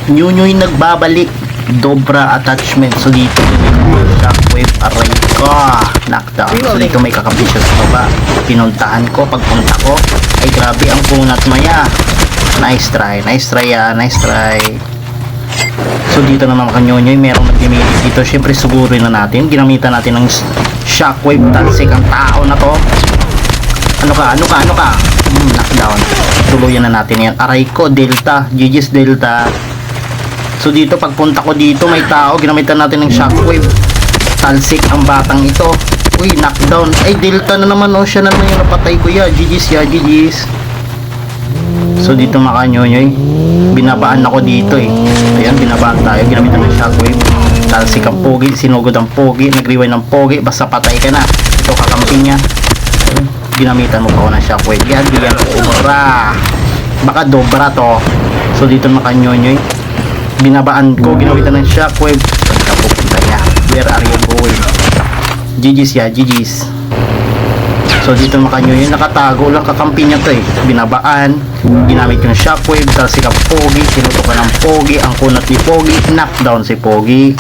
Nyunyoy nagbabalik. Dobra attachment. So dito may shockwave, aray ko, knockdown. So dito may kakampi siya sa baba. Pinuntahan ko, pagpunta ko ay grabe ang punat maya. Nice try yan, nice try. So dito naman kanyonyoy, merong nag-gimmick dito. Syempre sugurin na natin, ginamitan natin ng shockwave. Talsik ang tao na to. Ano ka? Knockdown. Tuluyan na natin yan. Aray ko, Delta. GG's Delta. So dito pagpunta ko dito may tao, ginamitan natin ng shockwave. Talsik ang batang ito. Uy, knockdown. Ay, Delta na naman, oh. Siya na naman yung napatay ko ya. GG's ya, GG's. So dito makanyonyoy, binabaan ako dito eh. Ayan, binabaan tayo, ginamitan ng shockwave. Talsik ang pogi, sinugod ang pogi, nag-rewind ng pogi, basta patay ka na. Ito kakampi niya. Ginamitan mo pa ako ng shockwave. Yan, dobra. Baka dobra to. So dito makanyonyoy, binabaan ko, ginamitan ng shockwave. Saan ka pupunta niya? Where are you going? GG's ya, GG's. So dito makanyonyoy, nakatago lang, kakampi niya to eh. Binabaan, ginamit yung shockwave, talsik ang pogi, sinutukan ng pogi, ang kunat ni pogi, knockdown si pogi.